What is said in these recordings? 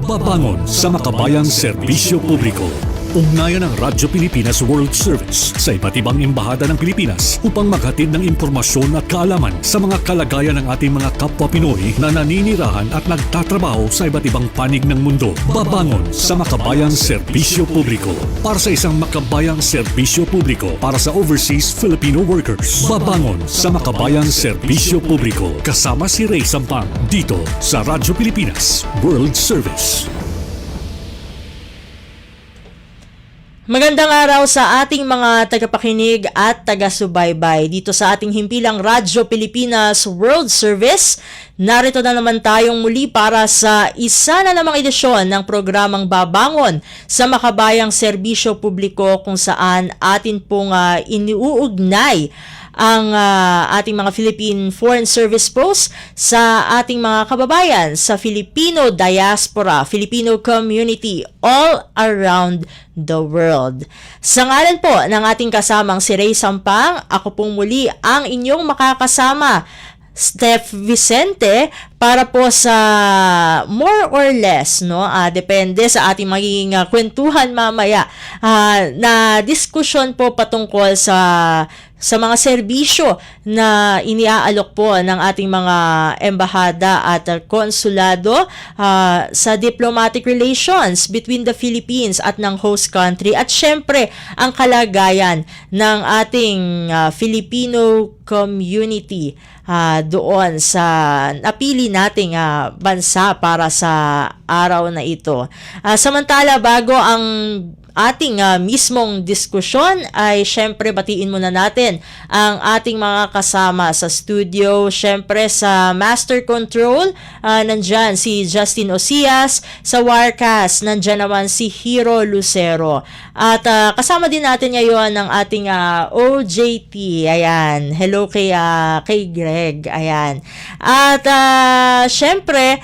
Babangon sa makabayang serbisyo publiko. Ugnayan ng Radyo Pilipinas World Service sa iba't ibang embahada ng Pilipinas upang maghatid ng impormasyon at kaalaman sa mga kalagayan ng ating mga kapwa Pinoy na naninirahan at nagtatrabaho sa iba't ibang panig ng mundo. Babangon sa makabayang serbisyo publiko para sa isang makabayang serbisyo publiko para sa overseas Filipino workers. Babangon sa makabayang serbisyo publiko kasama si Ray Sampang dito sa Radyo Pilipinas World Service. Magandang araw sa ating mga tagapakinig at taga-subaybay dito sa ating himpilang Radyo Pilipinas World Service. Narito na naman tayong muli para sa isa na namang edisyon ng programang Babangon sa makabayang serbisyo publiko kung saan atin pong iniuugnay ang ating mga Philippine Foreign Service Post sa ating mga kababayan sa Filipino diaspora, Filipino community all around the world. Sa ngalan po ng ating kasamang si Ray Sampang, ako pong muli ang inyong makakasama, Steph Vicente, para po sa more or less, depende sa ating magiging kwentuhan mamaya, na diskusyon po patungkol sa mga serbisyo na iniaalok po ng ating mga embahada at konsulado sa diplomatic relations between the Philippines at ng host country, at syempre ang kalagayan ng ating Filipino community doon sa napili nating bansa para sa araw na ito. Samantala, bago ang ating mismong diskusyon ay syempre batiin muna natin ang ating mga kasama sa studio. Syempre sa Master Control, nandyan si Justin Osias. Sa Wirecast, nandyan naman si Hero Lucero. At kasama din natin ngayon ang ating OJT. Ayan. Hello kay Greg. Ayan. At syempre,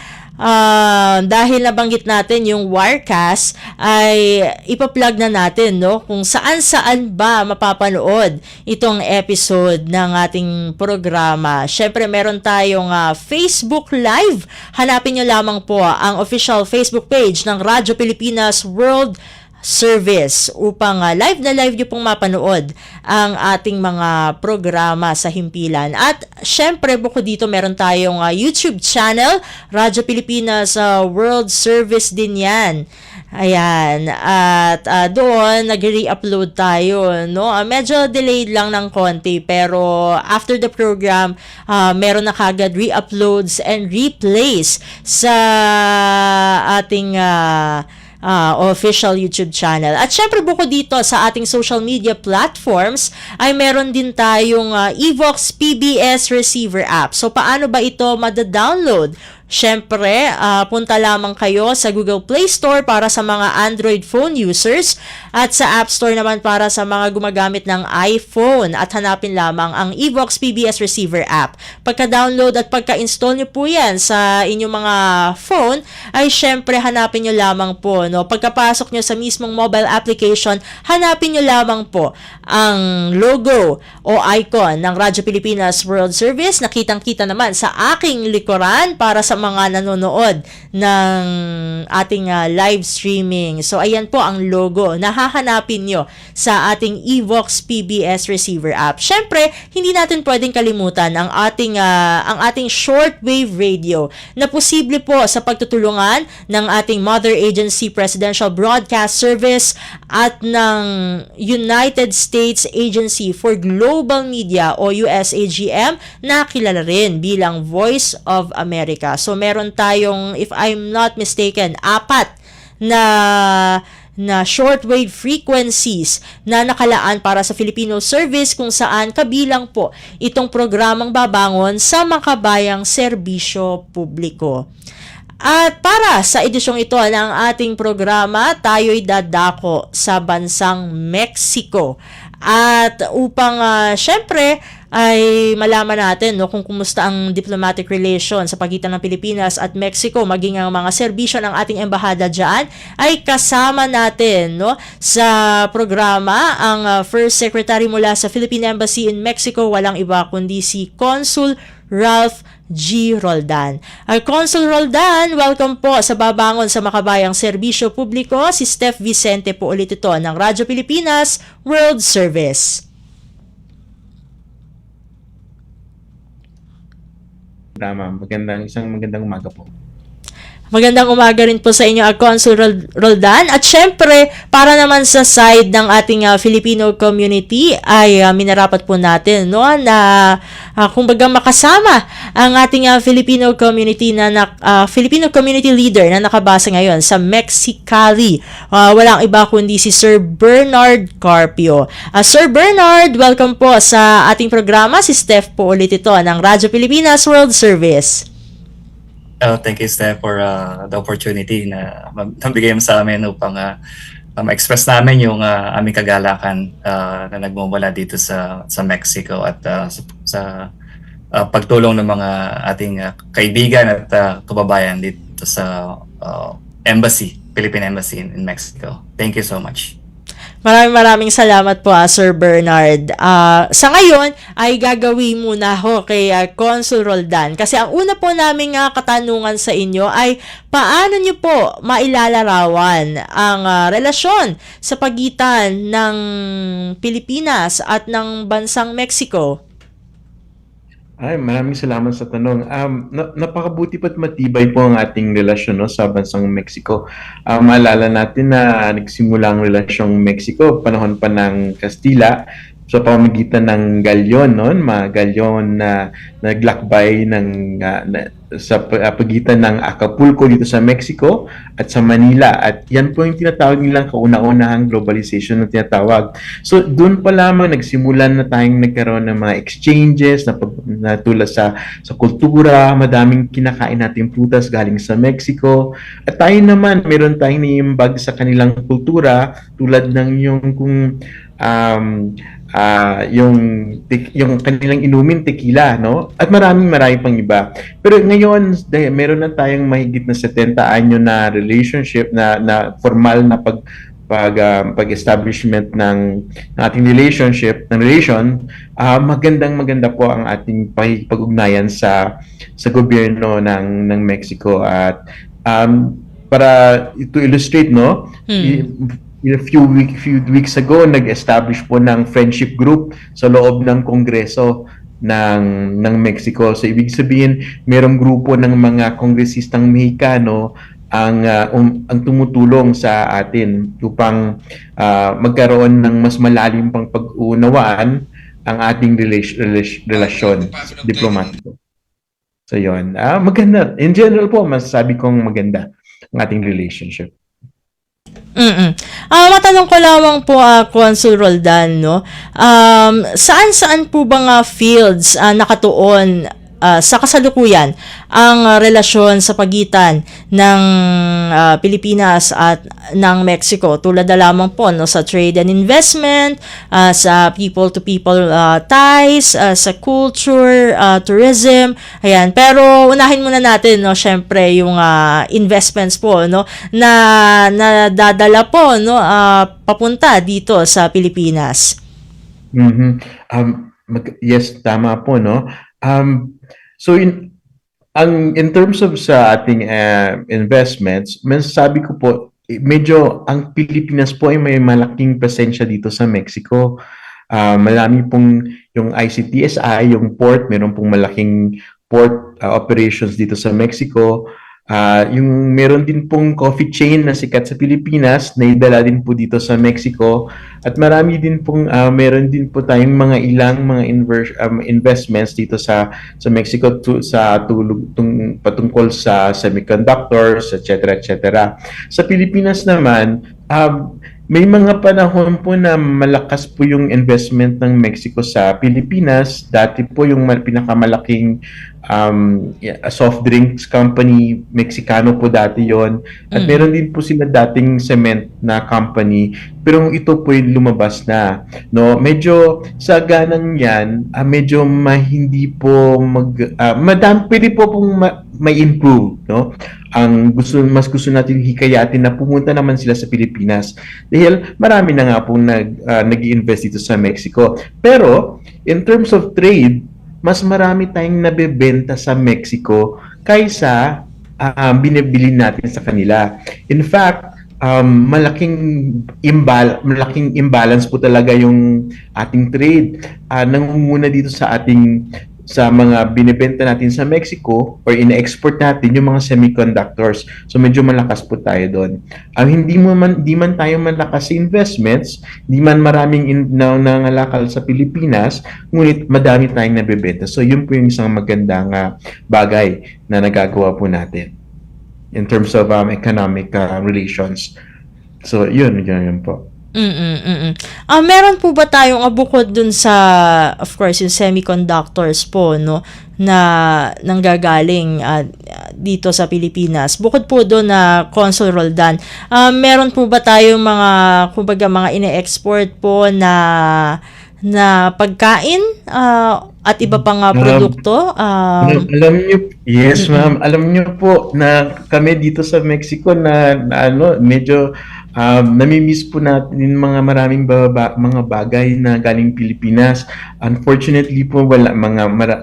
dahil nabanggit natin yung Wirecast, ay ipa-plug na natin kung saan ba mapapanood itong episode ng ating programa. Syempre meron tayong Facebook Live. Hanapin nyo lamang po ang official Facebook page ng Radyo Pilipinas World Service upang live na live nyo pong mapanood ang ating mga programa sa himpilan. At syempre bukod dito meron tayong YouTube channel, Radyo Pilipinas World Service din yan. Ayan, at doon nag-re-upload tayo, medyo delayed lang ng konti, pero after the program, meron na kagad re-uploads and replays sa ating official YouTube channel. At syempre bukod dito sa ating social media platforms ay meron din tayong Evox PBS receiver app. So paano ba ito mada-download? Syempre, punta lamang kayo sa Google Play Store para sa mga Android phone users at sa App Store naman para sa mga gumagamit ng iPhone, at hanapin lamang ang Evox PBS Receiver app. Pagka-download at pagka-install nyo po yan sa inyong mga phone, ay syempre hanapin nyo lamang po. Pagkapasok nyo sa mismong mobile application, hanapin nyo lamang po ang logo o icon ng Radyo Pilipinas World Service. Nakitang-kita naman sa aking likuran para sa mga nanonood ng ating live streaming. So, ayan po ang logo na hahanapin nyo sa ating Evox PBS Receiver app. Syempre, hindi natin pwedeng kalimutan ang ating shortwave radio na posible po sa pagtutulungan ng ating Mother Agency Presidential Broadcast Service at ng United States Agency for Global Media o USAGM, na kilala rin bilang Voice of America. So, meron tayong, if I'm not mistaken, 4 na shortwave frequencies na nakalaan para sa Filipino service, kung saan kabilang po itong programang Babangon sa makabayang serbisyo publiko. At para sa edisyong ito ng ating programa, tayo'y dadako sa bansang Mexico. At upang syempre ay malaman natin kung kumusta ang diplomatic relation sa pagitan ng Pilipinas at Mexico, maging ang mga serbisyo ng ating embahada dyan, ay kasama natin sa programa ang First Secretary mula sa Philippine Embassy in Mexico, walang iba kundi si Consul Ralph G. Roldan. Consul Roldan, welcome po sa Babangon sa Makabayang Serbisyo Publiko. Si Steph Vicente po ulit ito ng Radyo Pilipinas World Service. Tama, isang magandang umaga po. Magandang umaga rin po sa inyo, Consul Roldan. At syempre, para naman sa side ng ating Filipino community, ay minarapat po natin na kumbaga makasama ang ating Filipino community Filipino community leader na nakabasa ngayon sa Mexicali. Walang iba kundi si Sir Bernard Carpio. Sir Bernard, welcome po sa ating programa. Si Steph po ulit ito ng Radyo Pilipinas World Service. Thank you, Steph, for the opportunity na nabigay mo sa amin upang ma-express namin yung aming kagalakan na nagmumula dito sa Mexico at sa pagtulong ng mga ating kaibigan at kababayan dito sa Philippine Embassy in Mexico. Thank you so much. Maraming salamat po, Sir Bernard. Sa ngayon, ay gagawin muna ho kay Consul Roldan. Kasi ang una po naming katanungan sa inyo ay paano nyo po mailalarawan ang relasyon sa pagitan ng Pilipinas at ng bansang Mexico? Ay, maraming salamat sa tanong. Napakabuti pa't matibay po ang ating relasyon sa bansang Mexico. Maalala natin na nagsimula ang relasyong Mexico panahon pa ng Kastila sa pamamagitan ng galyon, mga galyon na naglakbay sa pagitan ng Acapulco dito sa Mexico at sa Manila. At yan po yung tinatawag nilang kauna-unahang globalization na tinatawag. So doon pa lamang nagsimulan na tayong nagkaroon ng mga exchanges na tulad sa kultura, madaming kinakain natin prutas galing sa Mexico. At tayo naman, meron tayong naiimbag sa kanilang kultura tulad ng yung kanilang inumin tequila, at marami pang iba. Pero ngayon meron na tayong mahigit na 70 anyo na relationship na formal na pag-establishment ng ating relation. Maganda po ang ating pag-ugnayan sa gobyerno ng Mexico. At para to illustrate, a few weeks ago, nag-establish po ng friendship group sa loob ng Kongreso ng Mexico. So, ibig sabihin, merong grupo ng mga kongresistang Mexicano ang tumutulong sa atin upang magkaroon ng mas malalim pang pag-unawaan ang ating relasyon diplomatiko. So, yun. Maganda. In general po, masasabi kong maganda ang ating relationship. Matanong ko lamang po, Consul Roldan, saan po bang fields nakatuon sa kasalukuyan ang relasyon sa pagitan ng Pilipinas at ng Mexico, tulad na lamang po sa trade and investment, sa people-to-people ties, sa culture, tourism, ayan. Pero unahin muna natin, syempre, yung investments po, na dadala po, papunta dito sa Pilipinas. Yes, tama po, so in terms of sa ating investments, masasabi ko po, medyo ang Pilipinas po ay may malaking presensya dito sa Mexico. Marami pong yung ICTSI, yung port, meron pong malaking port operations dito sa Mexico. Yung meron din pong coffee chain na sikat sa Pilipinas na idala din po dito sa Mexico, at marami din pong meron din po tayong ilang mga investments dito sa Mexico patungkol sa semiconductors, etc. Sa Pilipinas naman, may mga panahon po na malakas po yung investment ng Mexico sa Pilipinas. Dati po yung pinakamalaking soft drinks company, Mexicano po dati yon. At meron din po sila dating cement na company. Pero ito po yung lumabas na. Medyo sa ganang yan, medyo hindi po pwede po pong may improve. Ang mas gusto natin hikayatin na pumunta naman sila sa Pilipinas dahil marami na nga pong nag-i-invest dito sa Mexico. Pero in terms of trade, mas marami tayong nabebenta sa Mexico kaysa binibili natin sa kanila. In fact, malaking imbalance po talaga yung ating trade. Nangunguna dito sa mga binibenta natin sa Mexico or ina-export natin yung mga semiconductors. So medyo malakas po tayo doon. Hindi man tayo malakas sa investments, hindi man maraming nangalakal sa Pilipinas, ngunit madami tayong nabebenta. So yun po yung isang magandang bagay na nagagawa po natin in terms of economic relations. So yun po. Meron po ba tayong bukod dun sa, of course, yung semiconductors po, no, na nanggagaling dito sa Pilipinas? Bukod po doon na Consul Roldan, meron po ba tayong mga ine-export po na pagkain at iba pang produkto? Alam niyo, yes ma'am, alam niyo po na kami dito sa Mexico na medyo nami-miss po natin yung maraming mga bagay na galing Pilipinas. Unfortunately po,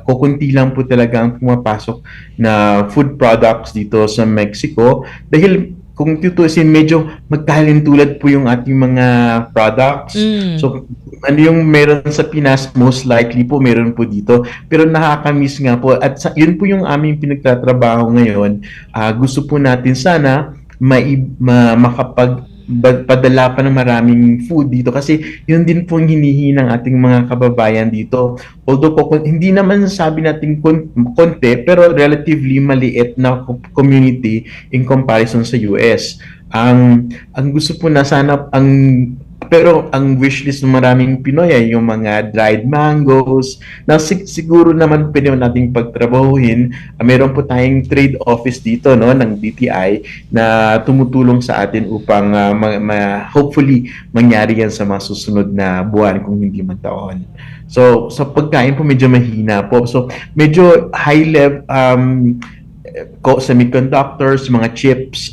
kukunti lang po talaga ang pumapasok na food products dito sa Mexico. Dahil kung tutusin, medyo magkahalintulad po yung ating mga products. So, ano yung meron sa Pinas, most likely po meron po dito. Pero nakakamiss nga po. At yun po yung aming pinagtatrabaho ngayon. Gusto po natin sana padala pa ng maraming food dito kasi yun din po hinihingi ng ating mga kababayan dito. Although hindi naman sabi natin konti, pero relatively maliit na community in comparison sa US. Ang gusto po na sana pero ang wishlist ng maraming Pinoy ay yung mga dried mangoes na siguro naman pwede nating pagtrabahuhin. Meron po tayong trade office dito, no, ng DTI na tumutulong sa atin upang hopefully mangyari yan sa mga susunod na buwan kung hindi man taon. So sa pagkain po medyo mahina po. So medyo high level semiconductors, mga chips,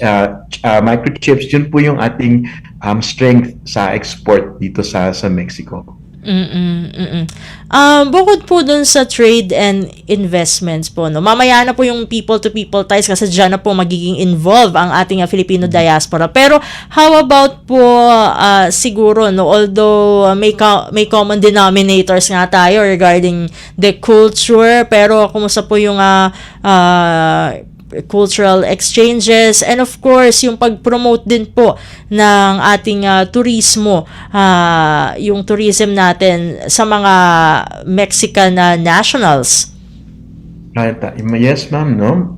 microchips, yun po yung ating strength sa export dito sa Mexico. Bukod po dun sa trade and investments po, no, mamaya na po yung people-to-people ties kasi dyan na po magiging involved ang ating Filipino diaspora. Pero how about po siguro, no, although may common denominators nga tayo regarding the culture, pero kumusta po yung cultural exchanges and of course yung pag-promote din po ng ating turismo, yung tourism natin sa mga Mexican nationals. Yes ma'am, no?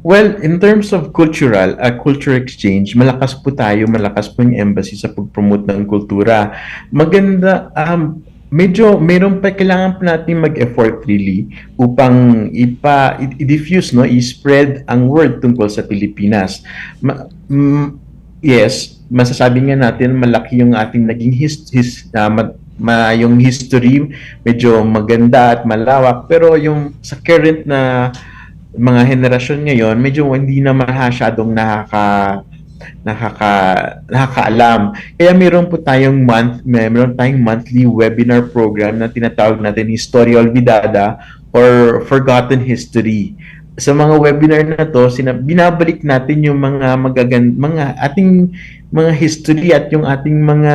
Well, in terms of culture exchange, malakas po yung embassy sa pag-promote ng kultura. Maganda, medyo meron pa kailangan pa natin mag-effort really upang i-diffuse, no, i-spread ang word tungkol sa Pilipinas. Yes, masasabi nga natin malaki yung ating naging yung history, medyo maganda at malawak, pero yung sa current na mga henerasyon ngayon, medyo hindi na masyadong nakakaalam. Kaya meron tayong monthly webinar program na tinatawag natin Historia Olvidada or Forgotten History. Sa mga webinar na to, binabalik natin yung mga ating mga history at yung ating mga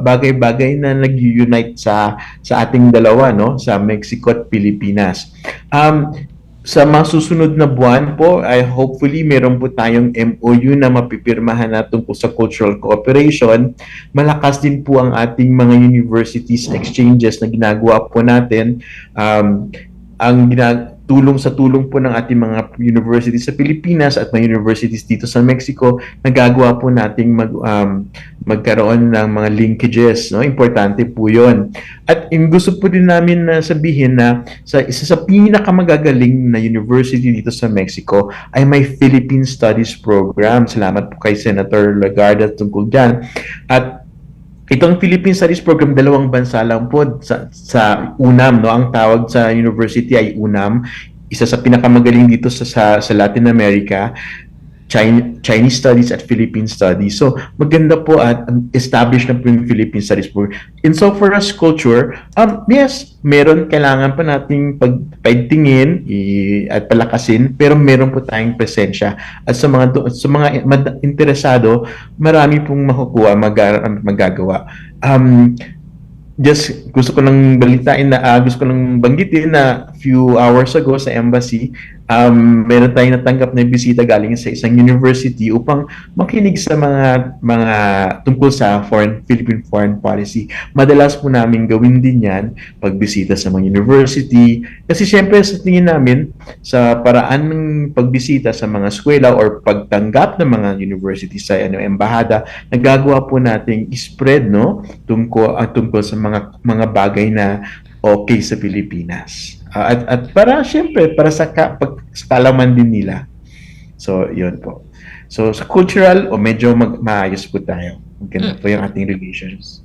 bagay-bagay na nag-unite sa ating dalawa, no, sa Mexico at Pilipinas. Sa mga susunod na buwan po, hopefully meron po tayong MOU na mapipirmahan na tungkol sa cultural cooperation. Malakas din po ang ating mga universities exchanges na ginagawa po natin. Tulong po ng ating mga universities sa Pilipinas at mga universities dito sa Mexico, nagagawa po nating magkaroon ng mga linkages, no? Importante po 'yon. At gusto po din namin na sabihin na isa sa pinakamagagaling na university dito sa Mexico ay may Philippine Studies Program. Salamat po kay Senator Legarda tungkol diyan. At itong Philippine Studies Program, dalawang bansa lang po sa UNAM, no? Ang tawag sa university ay UNAM, isa sa pinakamagaling dito sa Latin America. Chinese studies at Philippine studies. So maganda po at established na po yung Philippine studies po. In so far as culture, yes, meron kailangan pa nating pagtingin at palakasin, pero meron po tayong presensya. At sa mga interesado, marami pong makukuha, magagawa. Just gusto ko lang banggitin na few hours ago sa embassy, meron tayong natanggap na bisita galing sa isang university upang makinig sa mga tungkol sa Philippine foreign policy. Madalas po namin gawin din yan pagbisita sa mga university kasi syempre sa tingin namin sa paraan ng pagbisita sa mga eskwela or pagtanggap ng mga university sa embahada, nagagawa po nating spread tungkol sa mga bagay na okay sa Pilipinas. At para syempre para sa kalaman din nila. So, yun po. So, sa cultural medyo maayos po tayo. Maganda po yung ating relations.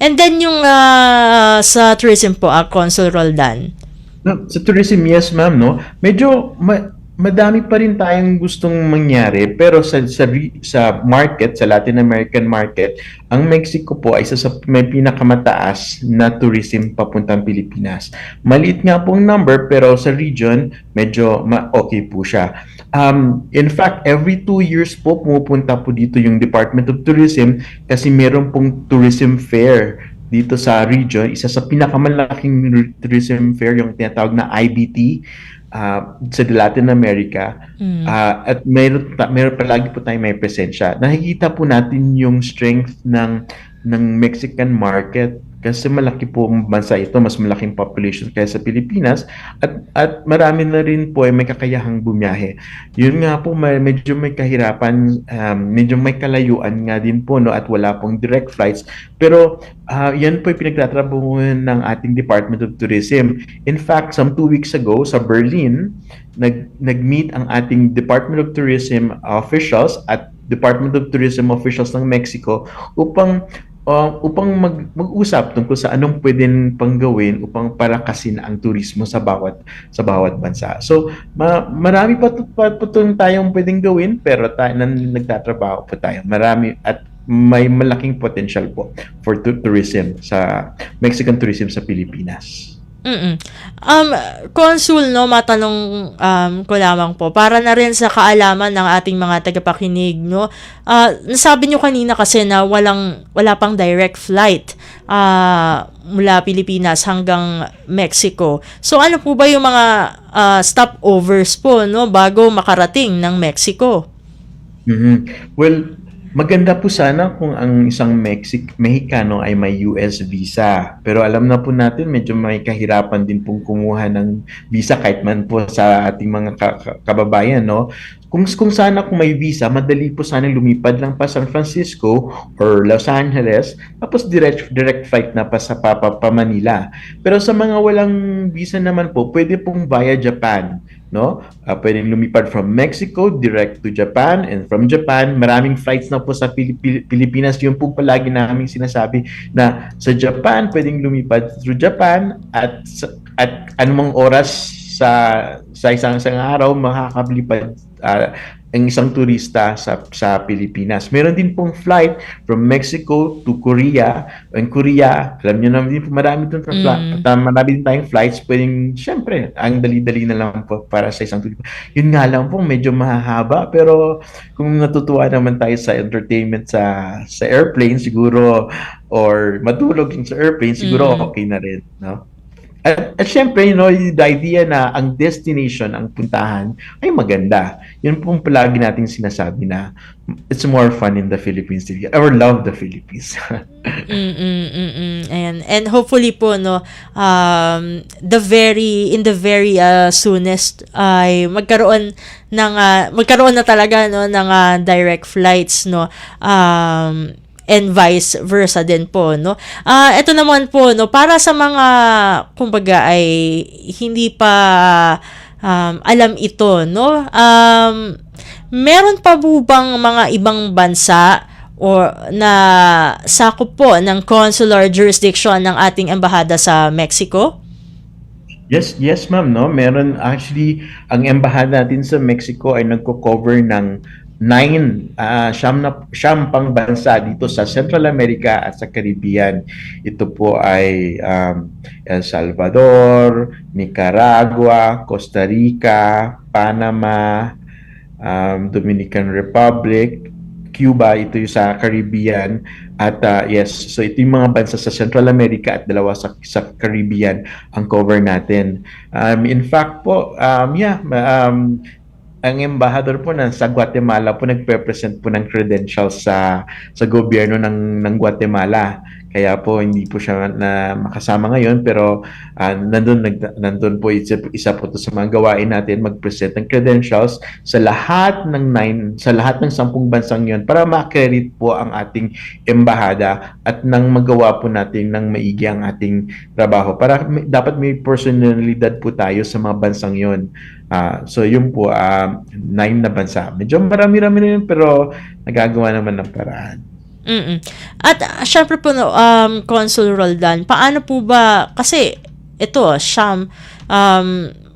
And then yung sa tourism po, Consul Roldan. No, sa tourism, yes ma'am, no? Medyo madami pa rin tayong gustong mangyari, pero sa market, sa Latin American market, ang Mexico po ay isa sa may pinakamataas na tourism papuntang Pilipinas. Maliit nga pong number, pero sa region, medyo okay po siya. In fact, every 2 years po pumupunta po dito yung Department of Tourism kasi meron pong tourism fair dito sa region. Isa sa pinakamalaking tourism fair, yung tinatawag na IBT, sa Latin America, at meron palagi po tayong may presensya. Nakikita po natin yung strength ng Mexican market kasi malaki po ang bansa ito, mas malaking population kaysa sa Pilipinas at marami na rin po ay may kakayahang bumiyahe. Yun nga po, medyo may kahirapan, medyo may kalayuan nga din po, no, at wala pong direct flights, pero yan po ay pinagtatrabahuhan ng ating Department of Tourism. In fact, some 2 weeks ago sa Berlin, nag-meet ang ating Department of Tourism officials at Department of Tourism officials ng Mexico upang mag-usap tungkol sa anong pwedeng panggawin upang palakasin ang turismo sa bawat bansa. So, marami pa tayong pwedeng gawin, pero nagtatrabaho pa tayo. Marami at may malaking potential po for tourism Mexican tourism sa Pilipinas. Consul, no, matanong ko lamang po, para na rin sa kaalaman ng ating mga tagapakinig, no, nasabi nyo kanina kasi na wala pang direct flight mula Pilipinas hanggang Mexico. So, ano po ba yung mga stopovers po, no, bago makarating ng Mexico? Well, maganda po sana kung ang isang Mexicano ay may US visa. Pero alam na po natin, medyo may kahirapan din pong kumuha ng visa kahit man po sa ating mga kababayan, no? Kung sana kung may visa, madali po sana lumipad lang pa San Francisco or Los Angeles, tapos direct flight na pa sa Manila. Pero sa mga walang visa naman po, pwede pong via Japan, no? Pwedeng lumipad from Mexico direct to Japan, and from Japan maraming flights na po sa Pilipinas. Yun po palagi namin sinasabi na sa Japan pwedeng lumipad through Japan at anumang oras sa isang araw makakablipad ang isang turista sa Pilipinas. Meron din pong flight from Mexico to Korea. In Korea, alam niyo naman din po, marami din tayong flights. Pwedeng, syempre, ang dali-dali na lang po para sa isang turista. Yun nga lang po, medyo mahahaba. Pero kung natutuwa naman tayo sa entertainment sa airplane, siguro, or matulog sa airplane, siguro okay na rin, no? At syempre, the idea na ang destination, ang puntahan, ay maganda. Yun pong palagi nating sinasabi na it's more fun in the Philippines. I love the Philippines. Ayan. And hopefully po, no, in the very soonest ay magkaroon na talaga, no, ng direct flights, no, and vice versa din po, no. Ito naman po, no, para sa mga kumbaga ay hindi pa alam ito, no. Meron pa po bang mga ibang bansa o na sakop po ng consular jurisdiction ng ating embahada sa Mexico? Yes, ma'am, no? Meron actually, ang embahada natin sa Mexico ay nagko-cover ng siyam pang bansa dito sa Central America at sa Caribbean. Ito po ay El Salvador, Nicaragua, Costa Rica, Panama, Dominican Republic, Cuba, ito yung sa Caribbean. At yes, so ito yung mga bansa sa Central America at dalawa sa Caribbean ang cover natin. In fact po, ang embahador po sa Guatemala po nagpe-present po ng credentials sa gobyerno ng Guatemala. Kaya po hindi po siya na makasama ngayon, pero nandun po isa po to sa mga gawain natin, mag-present ng credentials sa lahat ng 10 bansang yon para ma-credit po ang ating embahada at nang magawa po natin ng maigi ang ating trabaho. Dapat may personalidad po tayo sa mga bansang yon. So yun po, 9 na bansa. Medyo marami-rami na yun, pero nagagawa naman ng paraan. At syempre po, no, Consul Roldan, paano po ba, kasi ito,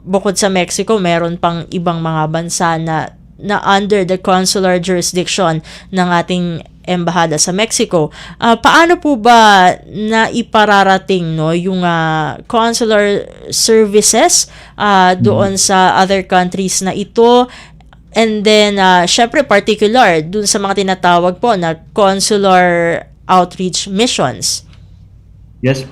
bukod sa Mexico, meron pang ibang mga bansa na under the consular jurisdiction ng ating embahada sa Mexico. Paano po ba na ipararating, no, yung consular services doon sa other countries na ito? And then, syempre, particular dun sa mga tinatawag po na consular outreach missions. Yes.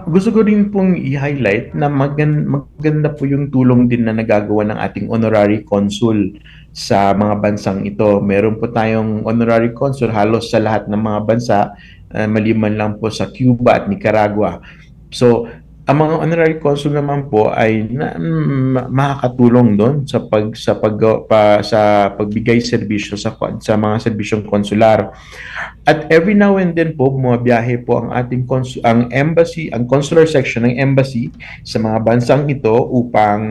Gusto ko rin pong i-highlight na maganda po yung tulong din na nagagawa ng ating honorary consul sa mga bansang ito. Meron po tayong honorary consul halos sa lahat ng mga bansa, maliban lang po sa Cuba at Nicaragua. So, ang mga honorary consul naman po ay makakatulong doon sa pagbigay serbisyo sa mga serbisyong konsular. At every now and then po bumabiyahe po ang ating embassy, ang consular section ng embassy sa mga bansang ito upang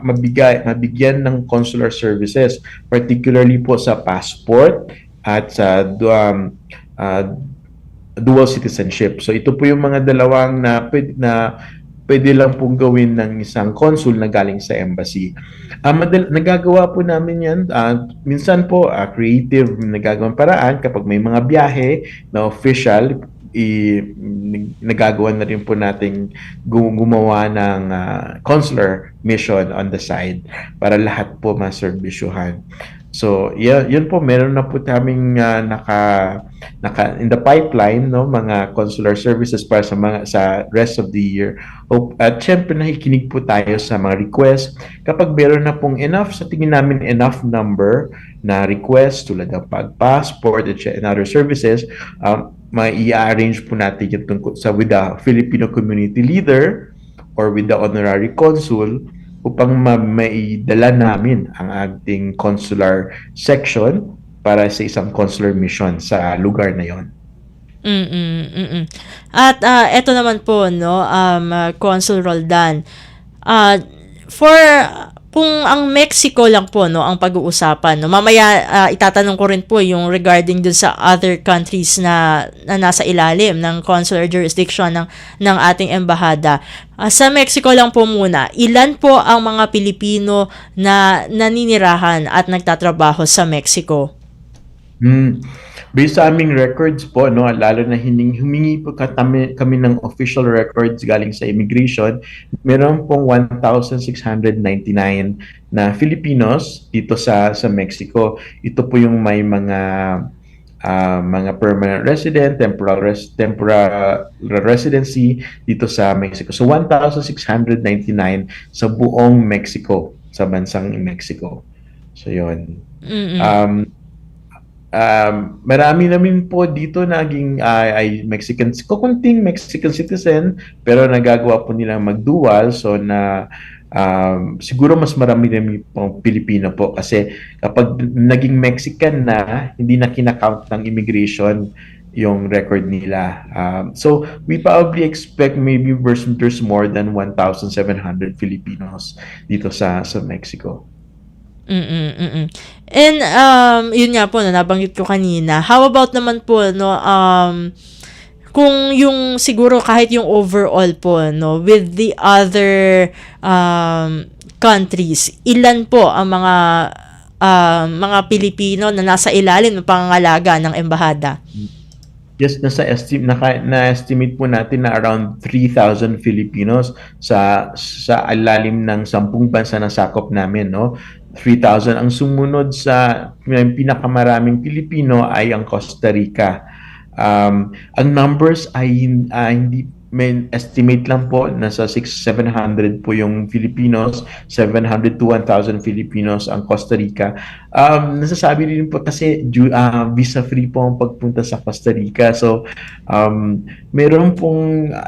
mabigyan ng consular services, particularly po sa passport at sa dual citizenship. So ito po yung mga dalawang na pwede lang pong gawin ng isang consul na galing sa embassy. Nagagawa po namin yan. Minsan po, creative nagagawang paraan kapag may mga biyahe na official, nagagawa na rin po nating gumawa ng consular mission on the side para lahat po maserbisyuhan. So, yun po, meron na po kaming naka in the pipeline, no, mga consular services para sa rest of the year. At syempre nakikinig po tayo sa mga request. Kapag meron na pong sa tingin namin enough number na request tulad ng passport and other services, mai-arrange po natin yung with the Filipino community leader or with the honorary consul upang maidala namin ang ating consular section para sa isang consular mission sa lugar na yon. At eto naman po, no, Consul Roldan, kung ang Mexico lang po, no, ang pag-uusapan, no, mamaya itatanong ko rin po yung regarding dun sa other countries na nasa ilalim ng consular jurisdiction ng ating embahada. Sa Mexico lang po muna, ilan po ang mga Pilipino na naninirahan at nagtatrabaho sa Mexico? Based sa aming records po, no, lalo na humingi po kami ng official records galing sa immigration, meron pong 1,699 na Filipinos dito sa Mexico. Ito po yung may mga permanent resident, temporary residency dito sa Mexico. So 1,699 sa buong Mexico, sa bansang Mexico. So yun. Marami namin po dito naging ay Mexican, kukunting Mexican citizen, pero nagagawa po nila mag-dual, so na siguro mas marami pong Pilipino po kasi kapag naging Mexican na, hindi na kinakount ng immigration yung record nila. So we probably expect maybe there's more than 1,700 Filipinos dito sa Mexico. And yun nga po, nabanggit ko kanina. How about naman po, no, kung yung siguro kahit yung overall po, no, with the other countries, ilan po ang mga Pilipino na nasa ilalim ng pangangalaga ng embahada? Yes, na-estimate po natin na around 3,000 Filipinos sa ilalim ng 10 bansa na sakop namin, no? 3,000. Ang sumunod sa pinakamaraming Pilipino ay ang Costa Rica. Ang numbers ay hindi, may estimate lang po, nasa 700 po yung Filipinos, 700 to 1,000 Filipinos ang Costa Rica. Nasasabi rin po kasi visa-free po ang pagpunta sa Costa Rica. So,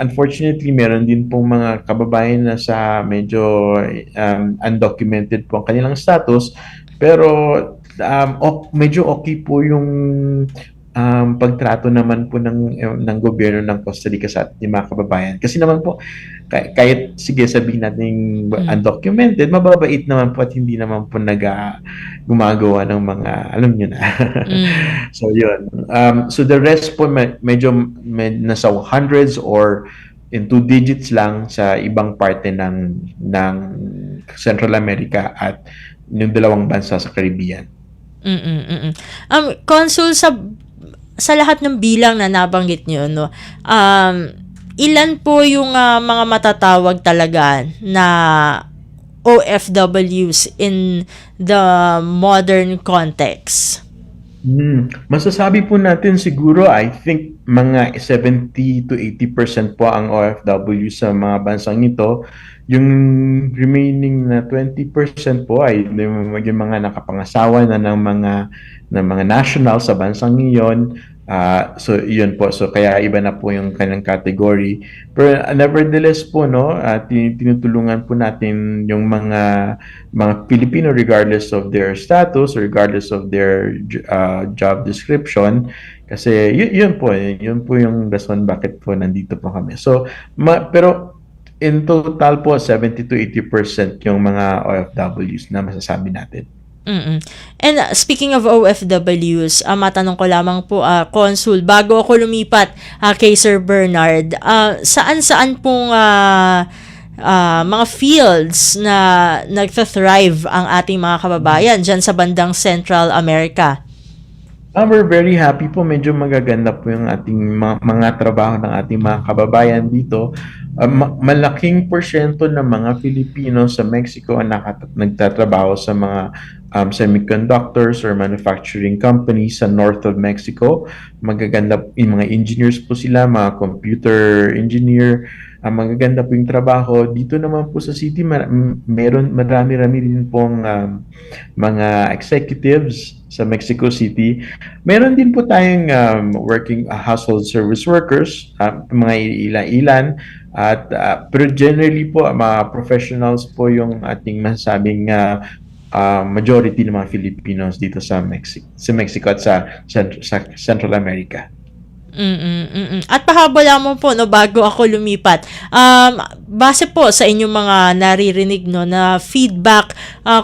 unfortunately, meron din pong mga kababayan na sa medyo undocumented po ang kanilang status. Pero, medyo okay po yung pagtrato naman po ng gobyerno ng Costa Rica sa ating mga kababayan. Kasi naman po, kahit sige sabihin natin undocumented, mababait naman po at hindi naman po gumagawa ng mga, alam nyo na. So yun. So the rest po medyo nasa hundreds or in 2 digits lang sa ibang parte ng Central America at yung 2 bansa sa Caribbean. Consul, sa lahat ng bilang na nabanggit nyo, no, ilan po yung mga matatawag talaga na OFWs in the modern context? Masasabi po natin siguro, I think mga 70 to 80% po ang OFW sa mga bansang ito. Yung remaining na 20% po ay yung mga nakapangasawa na ng mga national sa bansang iyon. So yun po, so kaya iba na po yung kanilang category. Pero nevertheless po, no, tinutulungan po natin yung mga Pilipino regardless of their status, regardless of their job description, kasi yun po yung rason bakit po nandito po kami. So pero in total po 70 to 80% yung mga OFWs na masasabi natin. And speaking of OFWs, matanong ko lamang po, Consul, bago ako lumipat kay Sir Bernard, saan-saan pong mga fields na nagta-thrive ang ating mga kababayan dyan sa bandang Central America? We're very happy po. Medyo magaganda po yung ating mga trabaho ng ating mga kababayan dito. Malaking porsyento ng mga Filipino sa Mexico ang nagtatrabaho sa mga semiconductors or manufacturing companies sa north of Mexico. Magaganda yung mga engineers po sila, mga computer engineer. Magaganda po yung trabaho. Dito naman po sa city, marami-rami rin pong mga executives sa Mexico City. Meron din po tayong working household service workers, mga ilan-ilan. Pero generally po, mga professionals po yung ating masasabing majority ng mga Filipinos dito sa Mexico at sa Central America. At pahabol mo po, no, bago ako lumipat, base po sa inyong mga naririnig, no, na feedback,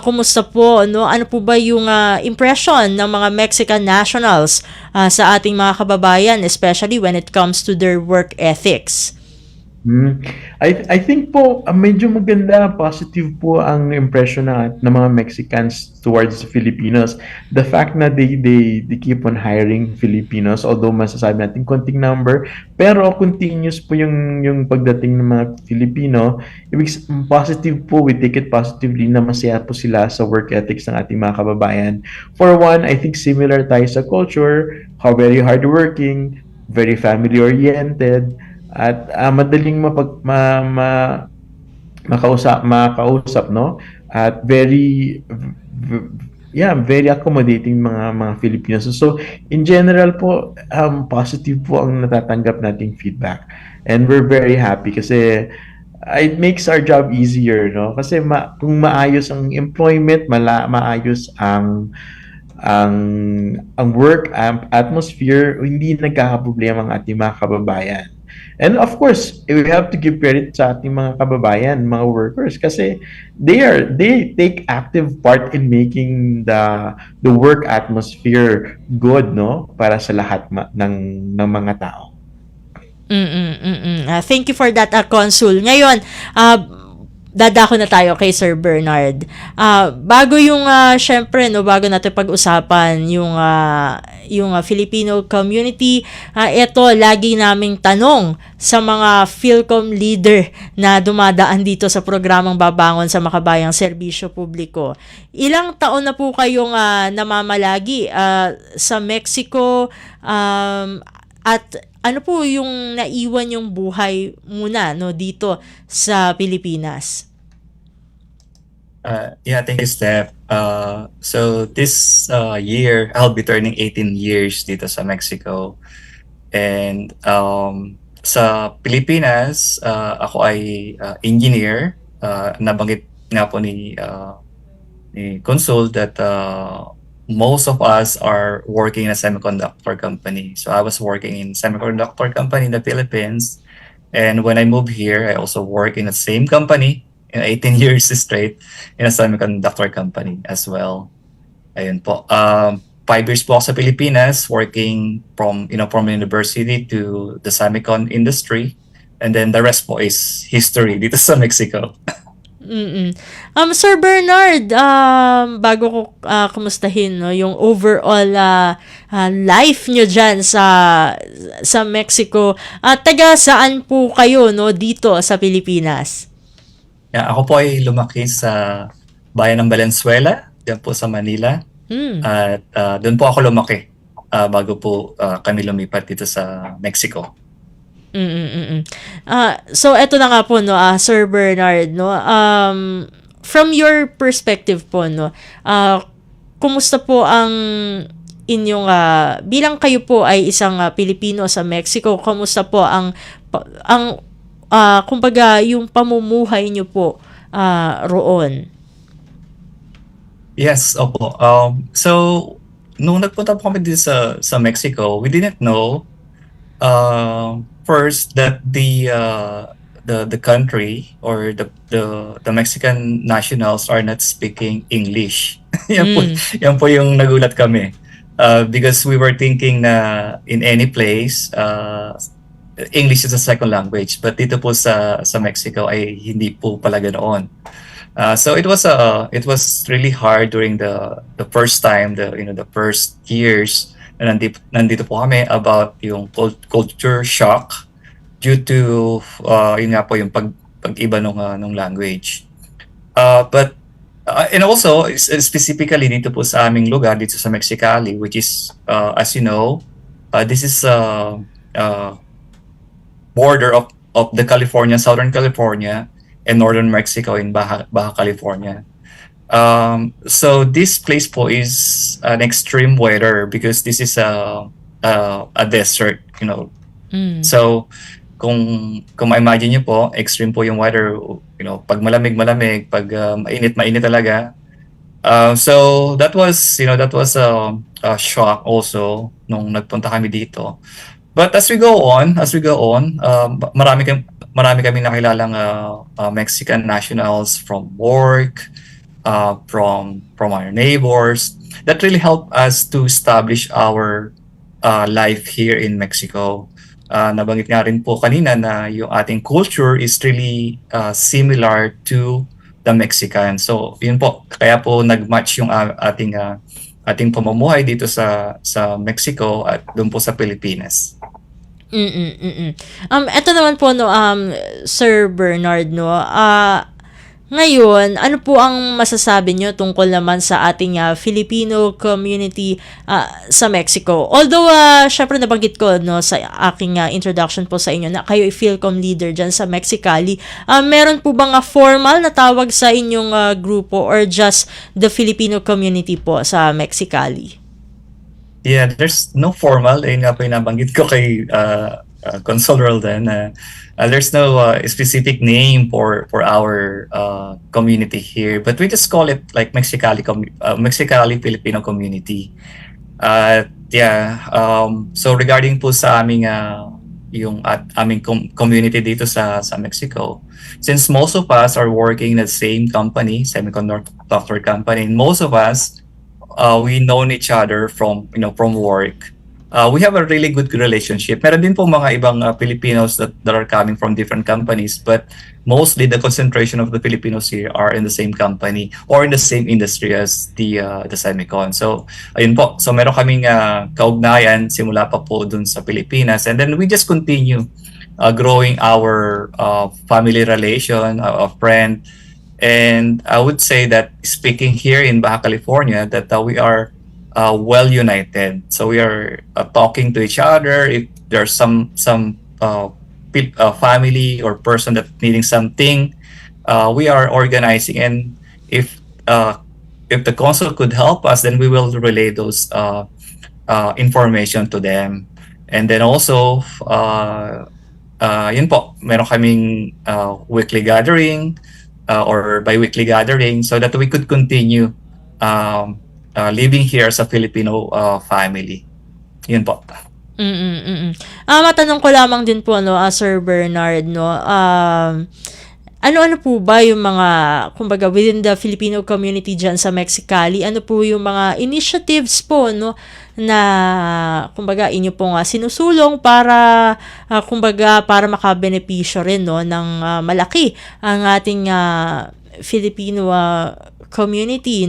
kumusta po, no, ano po ba yung impression ng mga Mexican nationals sa ating mga kababayan, especially when it comes to their work ethics? I think po medyo maganda, positive po ang impression ng mga Mexicans towards the Filipinos. The fact na they keep on hiring Filipinos, although masasabi natin konting number, pero continuous po yung pagdating ng mga Filipino. Positive po, we take it positively na masaya po sila sa work ethics ng ating mga kababayan. For one, I think similar tayo sa culture, how very hardworking, very family-oriented, at madaling makausap, no? At very accommodating mga Filipinos. So in general po, positive po ang natatanggap nating feedback, and we're very happy kasi it makes our job easier, no? Kasi kung maayos ang employment, maayos ang work atmosphere, hindi nagkakaproblema ang ating mga kababayan. And of course, we have to give credit sa ating mga kababayan, mga workers, kasi they take active part in making the work atmosphere good, no, para sa lahat ng mga tao. Thank you for that, Consul. Ngayon, dadako na tayo kay Sir Bernard. Bago yung, syempre, no, bago natin pag-usapan yung Filipino community, ito, lagi naming tanong sa mga Philcom leader na dumadaan dito sa programang Babangon sa Makabayang Serbisyo Publiko. Ilang taon na po kayong namamalagi sa Mexico, at ano po yung naiwan yung buhay muna, no, dito sa Pilipinas? Yeah, thank you, Steph. So this year, I'll be turning 18 years dito sa Mexico. And sa Pilipinas, ako ay engineer. Nabanggit nga po ni Consul that most of us are working in a semiconductor company. So I was working in semiconductor company in the Philippines. And when I moved here, I also work in the same company, 18 years straight, in a semiconductor company as well. Ayun po. 5 years po ako sa Pilipinas, working from university to the semicon industry. And then the rest po is history dito sa Mexico. Sir Bernard, bago ko kumustahin, no, yung overall life nyo dyan sa Mexico, taga saan po kayo, no, dito sa Pilipinas? Yeah, ako po ay lumaki sa bayan ng Valenzuela, diyan po sa Manila. At doon po ako lumaki bago po kami lumipat dito sa Mexico. So eto na nga po, no, Sir Bernard, no, from your perspective po, no, kumusta po ang inyong bilang kayo po ay isang Pilipino sa Mexico, kumusta po ang kumbaga yung pamumuhay niyo po roon? Yes, opo. So nung nagpunta po kami dito sa Mexico, we didn't know first that the country or the Mexican nationals are not speaking English. Yan po yung nagulat kami. Because we were thinking na in any place English is a second language, but dito po sa Mexico ay hindi po pala ganoon. So it was really hard during the first time, the first years na nandito po kami, about yung culture shock due to yun nga po yung pag-iba nung language. But and also specifically dito po sa aming lugar dito sa Mexicali, which is as you know, this is border of the Southern California and northern Mexico in Baja California. So this place po is an extreme weather because this is a desert, you know. So kung ma-imagine niyo po, extreme po yung weather, you know, pag malamig, pag mainit talaga. So that was a shock also nung nagpunta kami dito. But as we go on, marami kami nakilalang Mexican nationals from work, from our neighbors, that really helped us to establish our life here in Mexico. Nabanggit nga rin po kanina na yung ating culture is really similar to the Mexican. So yun po, kaya po nag-match yung ating pamumuhay dito sa Mexico at doon po sa Pilipinas. Ito naman po, no, Sir Bernard, no, ngayon, ano po ang masasabi nyo tungkol naman sa ating Filipino community sa Mexico? Although, syempre nabanggit ko, no, sa aking introduction po sa inyo na kayo ay Philcom leader dyan sa Mexicali, meron po bang formal na tawag sa inyong grupo or just the Filipino community po sa Mexicali? Yeah, there's no formal. Ayun nga po yung nabanggit ko kay Consul Roldan. There's no specific name for our community here, but we just call it like Mexicali Filipino community. So regarding po sa aming aming community dito sa Mexico, since most of us are working in the same company, semiconductor company, and most of us we known each other from work. we have a really good relationship. Meron din po mga ibang Filipinos that are coming from different companies, but mostly the concentration of the Filipinos here are in the same company or in the same industry as the Semicon. So ayun po. So meron kaming kaugnayan simula pa po dun sa Pilipinas, and then we just continue growing our family relation, friend. And I would say that speaking here in Baja California, that we are well united. So we are talking to each other. If there's some family or person that needing something, we are organizing. And if the council could help us, then we will relay those information to them. And then also, yun po, meron kaming weekly gathering or bi-weekly gathering so that we could continue living here as a Filipino family. Yun po. Matanong ko lamang din po, Sir Bernard, ano-ano po ba yung mga, kumbaga, within the Filipino community dyan sa Mexicali, ano po yung mga initiatives po, na, kumbaga, inyo pong sinusulong para, kumbaga, para makabenepisyo rin, ng malaki ang ating Filipino community,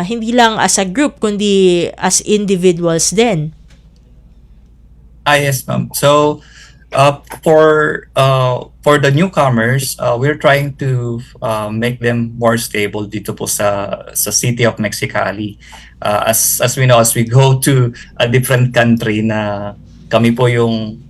hindi lang as a group, kundi as individuals din. Yes, ma'am. So, for the newcomers, we're trying to make them more stable dito po sa city of Mexicali. As we know, as we go to a different country, na kami po yung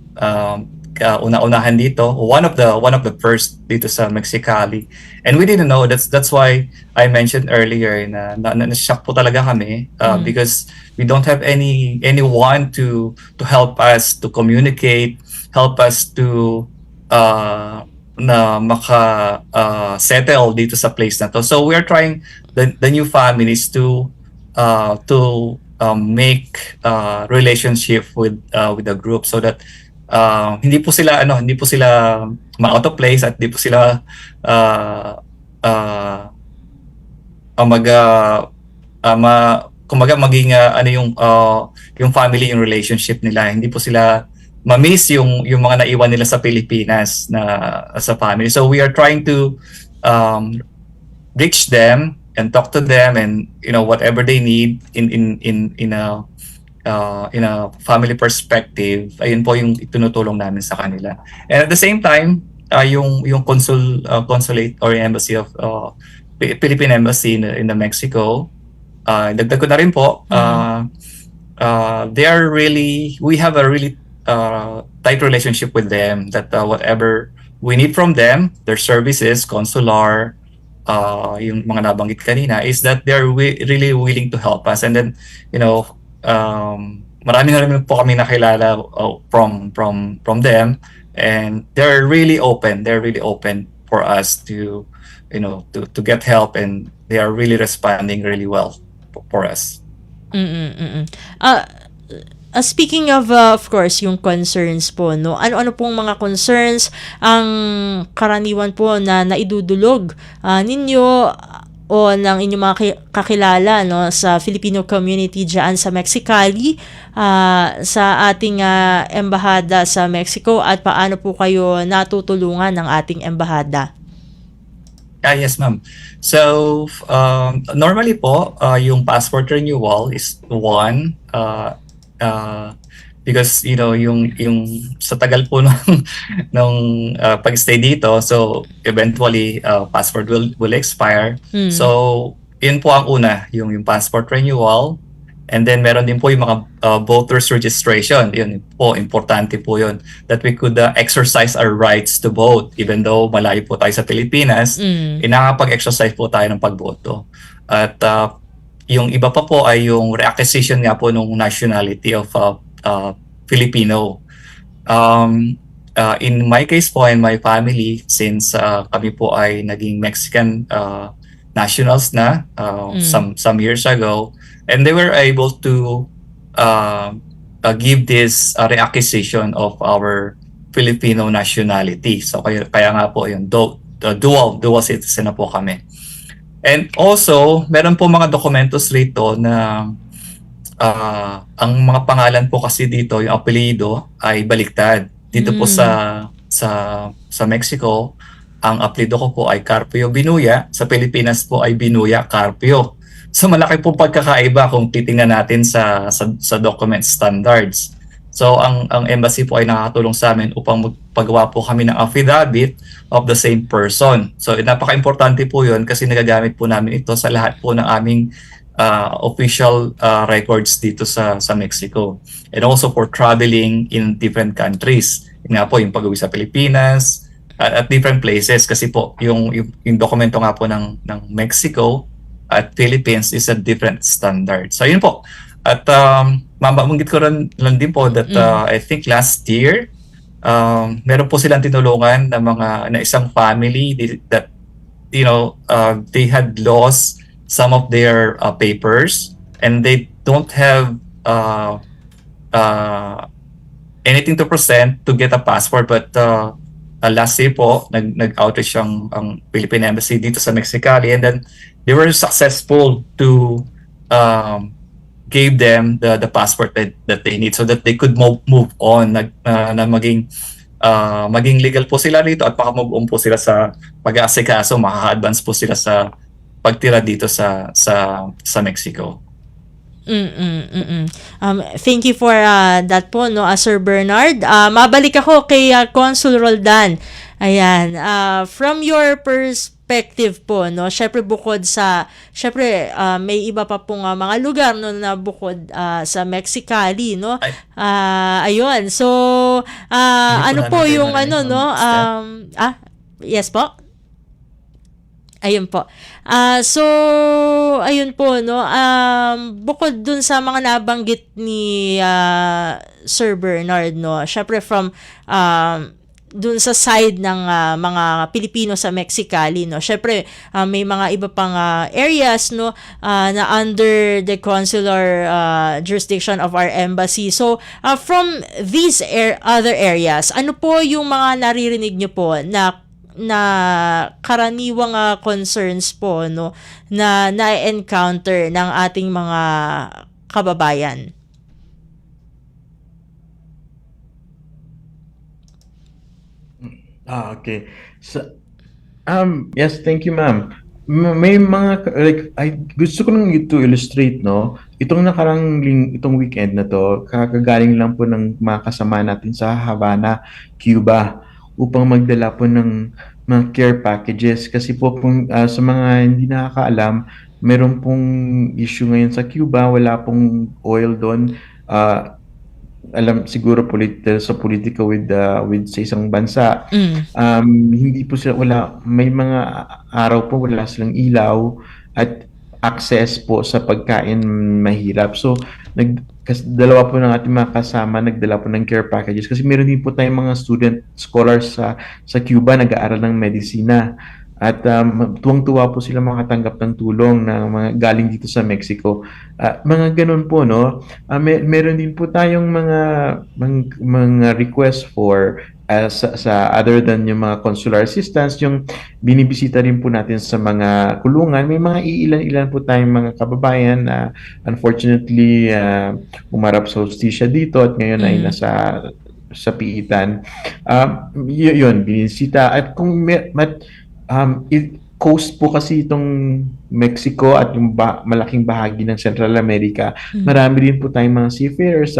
una-unahan dito, one of the first dito sa Mexicali, and we didn't know. That's why I mentioned earlier na shock po talaga kami because we don't have anyone to help us to communicate, help us to na maka settle dito sa place na to. So we are trying the new families to make relationship with the group so that hindi po sila ma-out of place at hindi po sila kumbaga maging yung family, yung relationship nila, hindi po sila ma-miss yung mga naiwan nila sa Pilipinas na sa family. So we are trying to reach them and talk to them, and whatever they need in a family perspective, ayun po yung itinutulong namin sa kanila. And at the same time, yung consulate or embassy of Philippine Embassy in the Mexico, dagdag ko na rin po, we have a really tight relationship with them, that whatever we need from them, their services, consular, yung mga nabanggit kanina, is that they're really willing to help us. And then, marami na rin po kami nakilala from them, and they're really open for us to get help, and they are really responding really well for us. Speaking of course, yung concerns po, ano-ano pong mga concerns ang karaniwan po na naidudulog ninyo o ng inyong mga kakilala sa Filipino community dyan sa Mexicali, sa ating embahada sa Mexico, at paano po kayo natutulungan ng ating embahada? Yes, ma'am. So, normally po, yung passport renewal is one, because yung sa tagal po ng pag-stay dito, so eventually passport will expire. So yun po ang una, yung passport renewal, and then meron din po yung mga voters registration. Yun po, importante po yun, that we could exercise our rights to vote even though malayo po tayo sa Pilipinas. Nakakapag-exercise po tayo ng pagboto. At yung iba pa po ay yung reacquisition nga po ng nationality of Filipino. In my case po and my family, since kami po ay naging Mexican nationals na some years ago, and they were able to give this reacquisition of our Filipino nationality. So kaya nga po yung dual citizen na po kami. And also, meron po mga documentos rito na ang mga pangalan po kasi dito, yung apelyido ay baliktad. Dito po sa Mexico, ang apelyido ko po ay Carpio Binuya. Sa Pilipinas po ay Binuya Carpio. So malaki po pagkakaiba kung titingnan natin sa document standards. So ang embassy po ay nakakatulong sa amin upang magpagawa po kami ng affidavit of the same person. So napaka-importante po 'yun kasi nagagamit po namin ito sa lahat po ng aming official records dito sa Mexico. And also for traveling in different countries. Yun nga po yung pag-uwi sa Pilipinas at different places kasi po yung dokumento nga po ng Mexico at Philippines is a different standard. So yun po. At mabanggit ko lang din po that I think last year meron po silang tinulungan na isang family that they had lost some of their papers and they don't have anything to present to get a passport, but last year po nag-outreach ang Philippine Embassy dito sa Mexicali, and then they were successful to give them the passport that they need so that they could move on na maging legal po sila rito at maka-move on po sila sa pag-aasikaso, maka-advance po sila sa pagtira dito sa Mexico. Thank you for that po, no, Sir Bernard. Mabalik ako kay Consul Roldan. Ayan, from your perspective po, no, syempre may iba pa pong mga lugar, no, na bukod sa Mexicali, no. Ayun. So, ano po yung yes po. Ayun po. So, ayun po, no. Bukod dun sa mga nabanggit ni Sir Bernard, no. Syempre from dun sa side ng mga Pilipino sa Mexicali, no. Syempre may mga iba pang areas, no, na under the consular jurisdiction of our embassy. So, from these other areas, ano po yung mga naririnig nyo po na karaniwang concerns po, no, na na-encounter ng ating mga kababayan? Okay. So, yes, thank you, ma'am. May mga gusto ko lang ito illustrate, no. Itong itong weekend na to, kakagaling lang po ng mga kasama natin sa Havana, Cuba, upang magdala po ng mga care packages kasi po sa mga hindi nakakaalam, meron pong issue ngayon sa Cuba, wala pong oil doon. Alam siguro sa politika with sa isang bansa. Hindi po sila may mga araw po wala silang ilaw at access po sa pagkain mahirap. So dalawa po ng ating mga kasama nagdala po ng care packages kasi meron din po tayong mga scholars sa Cuba nag-aaral ng medisina at tuwang-tuwa po sila makatanggap ng tulong na mga galing dito sa Mexico. Mga ganun po, no. Meron din po tayong mga request for sa other than yung mga consular assistance, yung binibisita rin po natin sa mga kulungan. May mga iilan-ilan po tayong mga kababayan na unfortunately umarap sa hustisya dito at ngayon ay sa piitan. Yun, binisita. At kung coast po kasi itong Mexico at yung malaking bahagi ng Central America, marami rin po tayong mga seafarers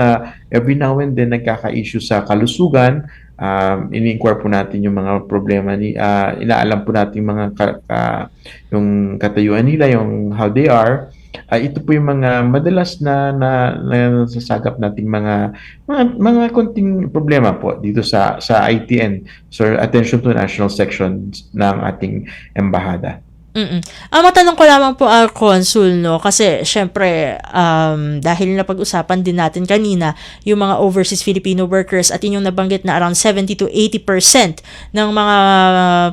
every now and then nagkaka-issue sa kalusugan. Ini-inquire po natin yung mga problema inaalam po natin yung yung katayuan nila, yung how they are. Ito po yung mga madalas na nasasagap nating mga konting problema po dito sa ITN, so Attention to National Section ng ating embahada. Matanong ko lamang po, Consul, no, kasi syempre dahil napag-usapan din natin kanina yung mga overseas Filipino workers at inyong nabanggit na around 70 to 80% ng mga